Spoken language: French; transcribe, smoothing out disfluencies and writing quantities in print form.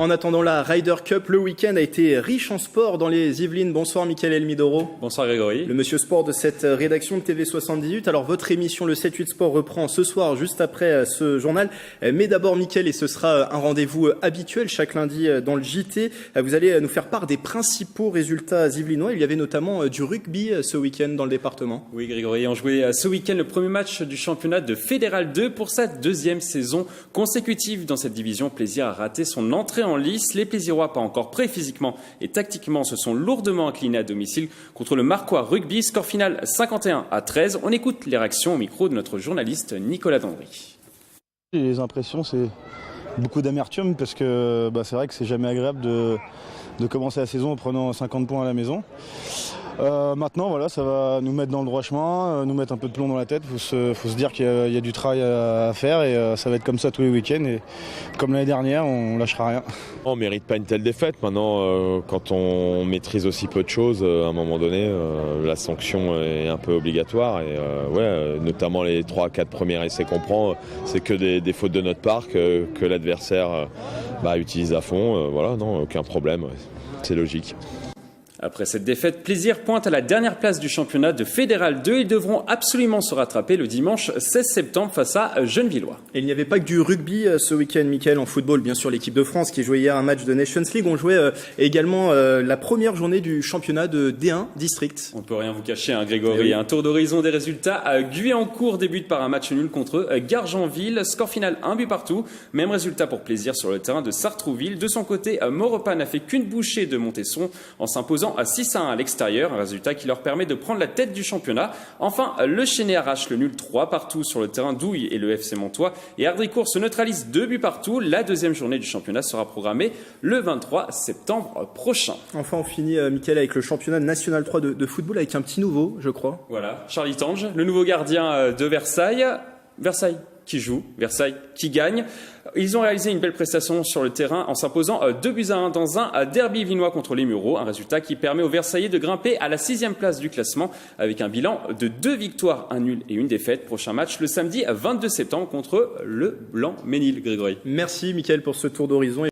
En attendant la Ryder Cup, le week-end a été riche en sport dans les Yvelines. Bonsoir Mickaël Elmidoro. Bonsoir Grégory. Le monsieur sport de cette rédaction de TV78. Alors votre émission le 7-8 Sport reprend ce soir juste après ce journal. Mais d'abord Mickaël, et ce sera un rendez-vous habituel chaque lundi dans le JT. Vous allez nous faire part des principaux résultats yvelinois. Il y avait notamment du rugby ce week-end dans le département. Oui Grégory, on jouait ce week-end le premier match du championnat de Fédéral 2 pour sa deuxième saison consécutive dans cette division. Plaisir a raté son entrée en lice. Les Plaisirois, pas encore prêts physiquement et tactiquement, se sont lourdement inclinés à domicile contre le Marcois Rugby. Score final 51-13. On écoute les réactions au micro de notre journaliste Nicolas Dandry. Les impressions, c'est beaucoup d'amertume parce que c'est vrai que c'est jamais agréable de commencer la saison en prenant 50 points à la maison. Maintenant, voilà, ça va nous mettre dans le droit chemin, nous mettre un peu de plomb dans la tête. Faut se dire qu'il y a du travail à faire et ça va être comme ça tous les week-ends. Et comme l'année dernière, on lâchera rien. On ne mérite pas une telle défaite. Maintenant, quand on maîtrise aussi peu de choses, à un moment donné, la sanction est un peu obligatoire. Et notamment les 3-4 premiers essais qu'on prend, c'est que des fautes de notre part que l'adversaire utilise à fond. Non, aucun problème. C'est logique. Après cette défaite, Plaisir pointe à la dernière place du championnat de Fédéral 2. Ils devront absolument se rattraper le dimanche 16 septembre face à Gennevillois. Et il n'y avait pas que du rugby ce week-end, Mickaël, en football. Bien sûr, l'équipe de France qui jouait hier un match de Nations League. On jouait également la première journée du championnat de D1 District. On ne peut rien vous cacher, Grégory. Oui. Un tour d'horizon des résultats. Guyancourt débute par un match nul contre Gargenville. Score final 1 but partout. Même résultat pour Plaisir sur le terrain de Sartrouville. De son côté, Maurepas n'a fait qu'une bouchée de Montesson en s'imposant à 6-1 à l'extérieur, un résultat qui leur permet de prendre la tête du championnat. Enfin, le Chénet arrache le nul 3 partout sur le terrain d'Ouille et le FC Montois. Et Ardricourt se neutralise 2 buts partout. La deuxième journée du championnat sera programmée le 23 septembre prochain. Enfin, on finit, Mickaël, avec le championnat national 3 de football avec un petit nouveau, je crois. Voilà, Charlie Tange, le nouveau gardien de Versailles. Versailles qui joue, Versailles qui gagne. Ils ont réalisé une belle prestation sur le terrain en s'imposant 2-1 dans un derby yvelinois contre les Mureaux. Un résultat qui permet aux Versaillais de grimper à la 6e place du classement avec un bilan de 2 victoires, 1 nul et 1 défaite. Prochain match le samedi 22 septembre contre le Blanc-Ménil, Grégory. Merci Mickaël pour ce tour d'horizon.